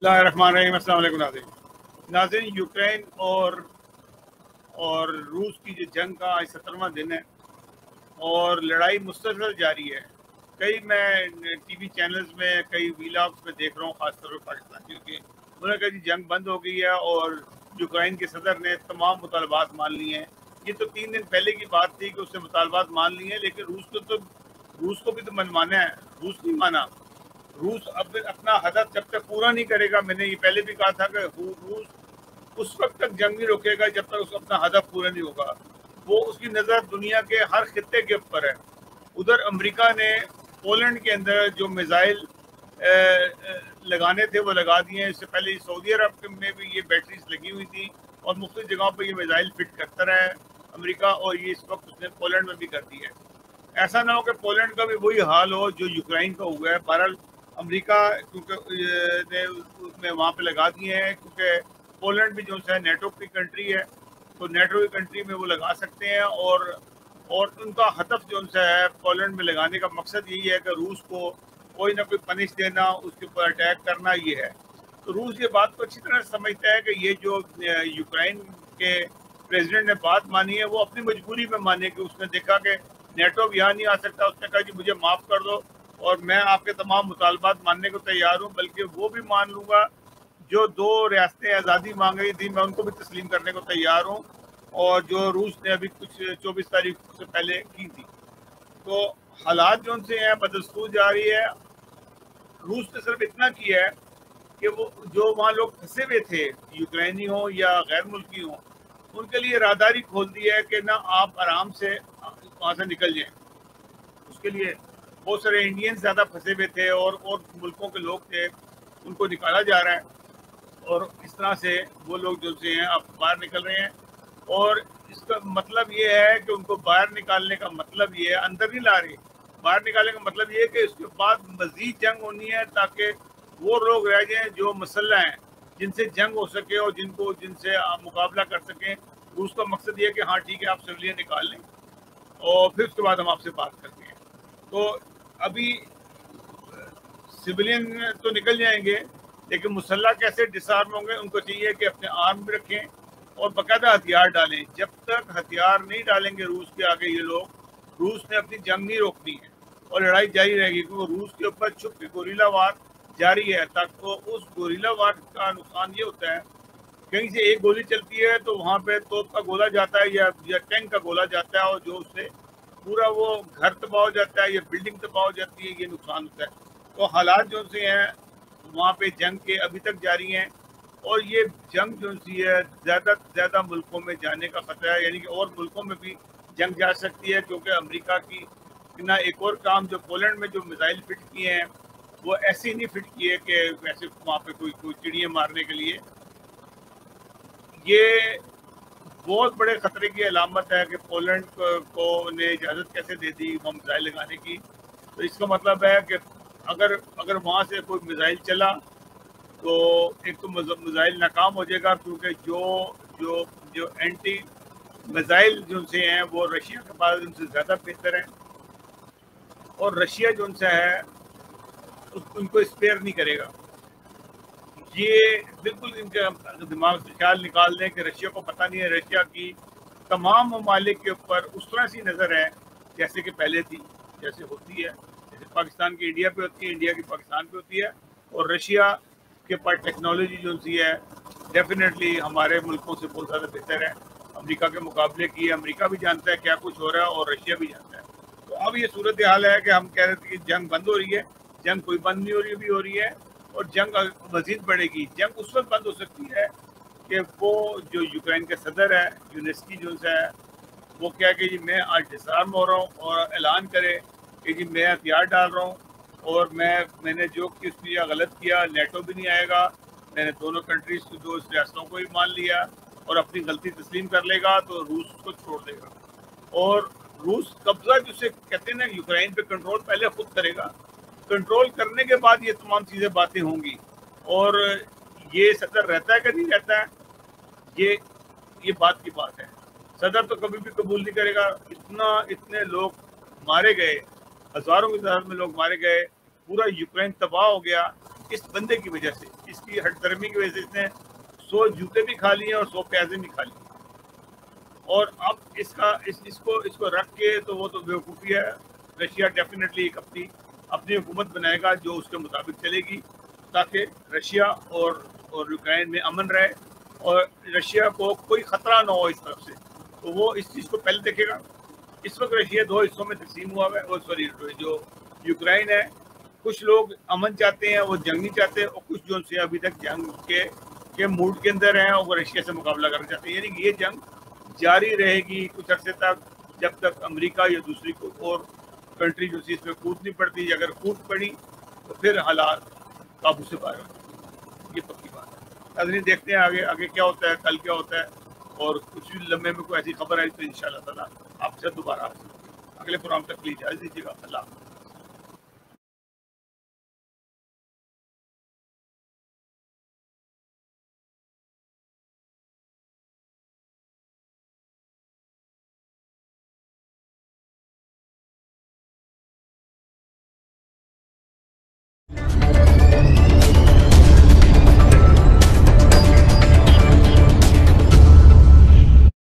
बिस्मिल्लाहिर्रहमानिर्रहीम। अस्सलाम वालेकुम नाज़रीन, यूक्रेन और रूस की जो जंग का आज 17वां दिन है और लड़ाई मुसलसल जारी है। कई मैं टीवी चैनल्स में कई वीलॉग्स में देख रहा हूँ, खासतौर पर पाकिस्तानियों के। उन्होंने कहा जी जंग बंद हो गई है और यूक्रेन के सदर ने तमाम मुतालबात मान लिए हैं। ये तो 3 दिन पहले की बात थी कि उसने मुतालबात मान लिए हैं, लेकिन रूस को भी तो मनवाना है। रूस नहीं माना। रूस अब अपना हदफ जब तक पूरा नहीं करेगा, मैंने ये पहले भी कहा था कि रूस उस वक्त तक जंग नहीं रोकेगा जब तक उसका अपना हदफ पूरा नहीं होगा। वो उसकी नज़र दुनिया के हर खित्ते के ऊपर है। उधर अमेरिका ने पोलैंड के अंदर जो मिसाइल लगाने थे वो लगा दिए हैं। इससे पहले सऊदी अरब में भी ये बैटरीज लगी हुई थी और मुख्तलिफ जगहों पर ये मिसाइल फिट करता रहा है अमेरिका, और ये इस वक्त उसने पोलैंड में भी कर दी है। ऐसा ना हो कि पोलैंड का भी वही हाल हो जो यूक्रेन का हुआ है। बहरहाल अमेरिका क्योंकि ने उसमें वहाँ पे लगा दिए हैं, क्योंकि पोलैंड भी जो है नेटो की कंट्री है, तो नेटो की कंट्री में वो लगा सकते हैं। और उनका हदफ जो है पोलैंड में लगाने का मकसद यही है कि रूस को कोई ना कोई पनिश देना, उसके ऊपर अटैक करना, ये है। तो रूस ये बात को अच्छी तरह समझता है कि ये जो यूक्रेन के प्रेसिडेंट ने बात मानी है वो अपनी मजबूरी में माने, कि उसने देखा कि नेटो यहाँ नहीं आ सकता। उसने कहा जी मुझे माफ़ कर दो और मैं आपके तमाम मुतालबात मानने को तैयार हूँ, बल्कि वो भी मान लूँगा जो 2 रियासतें आज़ादी मांग रही थी, मैं उनको भी तस्लीम करने को तैयार हूँ, और जो रूस ने अभी कुछ 24 तारीख से पहले की थी। तो हालात जो उनसे हैं बदस्तूर जा रही है। रूस ने सिर्फ इतना किया है कि वो जो वहाँ लोग फंसे हुए थे, यूक्रेनी हो या गैर मुल्की हो, उनके लिए राहदारी खोल दी है कि ना आप आराम से वहाँ से निकल जाएं। उसके लिए बहुत सारे इंडियंस ज़्यादा फंसे हुए थे और मुल्कों के लोग थे, उनको निकाला जा रहा है। और इस तरह से वो लोग जो से हैं अब बाहर निकल रहे हैं। और इसका मतलब ये है कि उनको बाहर निकालने का मतलब ये है, अंदर नहीं ला रहे, बाहर निकालने का मतलब ये है कि इसके बाद मज़ीद जंग होनी है, ताकि वो लोग रह जाएँ जो मसल्ला हैं, जिनसे जंग हो सके और जिनसे आप मुकाबला कर सकें। रूस का मकसद ये है कि हाँ ठीक है, आप सिविलियन निकाल लें और फिर उसके बाद हम आपसे बात करते हैं। तो अभी सिविलियन तो निकल जाएंगे, लेकिन मुसल्ला कैसे डिसआर्म होंगे? उनको चाहिए कि अपने आर्म भी रखें और बाकायदा हथियार डालें। जब तक हथियार नहीं डालेंगे रूस के आगे ये लोग, रूस ने अपनी जंग नहीं रोकनी है और लड़ाई जारी रहेगी, क्योंकि रूस के ऊपर छुप के गोरीला वार जारी है। तक तो उस गोरीला वार का नुकसान ये होता है, कहीं से एक गोली चलती है तो वहाँ पे तोप का गोला जाता है या टैंक का गोला जाता है, और जो उससे पूरा वो घर तबाह हो जाता है या बिल्डिंग तबाह हो जाती है, ये नुकसान होता है। तो हालात जो से हैं वहाँ पे जंग के अभी तक जारी हैं, और ये जंग जो सी है ज़्यादा से ज़्यादा मुल्कों में जाने का खतरा है, यानी कि और मुल्कों में भी जंग जा सकती है। क्योंकि अमेरिका की ना एक और काम, जो पोलैंड में जो मिसाइल फिट किए हैं वो ऐसे ही नहीं फिट किए कि वैसे वहाँ पे कोई चिड़िया मारने के लिए। ये बहुत बड़े खतरे की अलामत है कि पोलैंड को ने इजाज़त कैसे दे दी वो मिसाइल लगाने की। तो इसका मतलब है कि अगर वहाँ से कोई मिसाइल चला तो एक तो मिसाइल नाकाम हो जाएगा, क्योंकि जो एंटी मिसाइल जो से हैं वो रशिया के पास उनसे ज़्यादा बेहतर है, और रशिया जो उनसे है उनको स्पेयर नहीं करेगा। ये बिल्कुल इनके दिमाग से ख्याल निकाल दें कि रशिया को पता नहीं है। रशिया की तमाम ममालिक के ऊपर उस तरह सी नज़र है जैसे कि पहले थी, जैसे होती है, जैसे पाकिस्तान की इंडिया पे होती है, इंडिया की पाकिस्तान पे होती है। और रशिया के पास टेक्नोलॉजी जो सी है डेफिनेटली हमारे मुल्कों से बहुत ज़्यादा बेहतर है अमेरिका के मुकाबले की। अमेरिका भी जानता है क्या कुछ हो रहा है और रशिया भी जानता है। तो अब ये सूरत हाल है कि हम कह रहे थे कि जंग बंद हो रही है, जंग कोई बंद नहीं हो रही, भी हो रही है, और जंग मजीद बढ़ेगी। जंग उस वक्त बंद हो सकती है कि वो जो यूक्रेन के सदर है यूनेस्की जो है वो क्या कि जी मैं आज डिसआर्म हो रहा हूँ, और ऐलान करे कि जी मैं हथियार डाल रहा हूँ और मैंने जो किया गलत किया, नेटो भी नहीं आएगा, मैंने दोनों कंट्रीज को, दो रियासतों को ही मान लिया और अपनी गलती तस्लीम कर लेगा, तो रूस को छोड़ देगा। और रूस कब्जा जिसे कहते हैं ना यूक्रेन पे, कंट्रोल पहले खुद करेगा, कंट्रोल करने के बाद ये तमाम चीज़ें बातें होंगी। और ये सदर रहता है कि नहीं रहता है, ये बात की बात है। सदर तो कभी भी कबूल नहीं करेगा। इतने लोग मारे गए, हज़ारों की तादाद में लोग मारे गए, पूरा यूक्रेन तबाह हो गया, اس بندے کی وجہ سے، اس کی ہٹ درمی کی وجہ سے اس نے 100 جوتے بھی کھا لیے اور 100 پیازے بھی کھا لیے. اور اب اس کو رکھ کے تو وہ تو بیوقوفی ہے. رشیا ڈیفینیٹلی ایک اپنی حکومت بنائے گا جو اس کے مطابق چلے گی، تاکہ رشیا اور یوکرائن میں امن رہے اور رشیا کو کوئی خطرہ نہ ہو اس طرف سے. تو وہ اس چیز کو پہلے دیکھے گا. اس وقت رشیا 2 حصوں میں تقسیم ہوا ہے. سوری، جو یوکرائن ہے، کچھ لوگ امن چاہتے ہیں، وہ جنگ نہیں چاہتے، اور کچھ جو سے ابھی تک جنگ کے موڈ کے اندر ہیں اور وہ رشیا سے مقابلہ کرنا چاہتے ہیں. یعنی کہ یہ جنگ جاری رہے گی کچھ عرصے تک، جب تک امریکہ یا دوسری کوئی اور کنٹری جو اس میں کود نہیں پڑتی. اگر کود پڑی تو پھر حالات قابو سے باہر ہو، یہ پکی بات ہے. ناظرین دیکھتے ہیں آگے کیا ہوتا ہے، کل کیا ہوتا ہے، اور کچھ بھی لمحے میں کوئی ایسی خبر آئی تو انشاءاللہ تعالیٰ آپ سے دوبارہ اگلے پروگرام تک لی اجازت دیجیے گا. اللہ حافظ.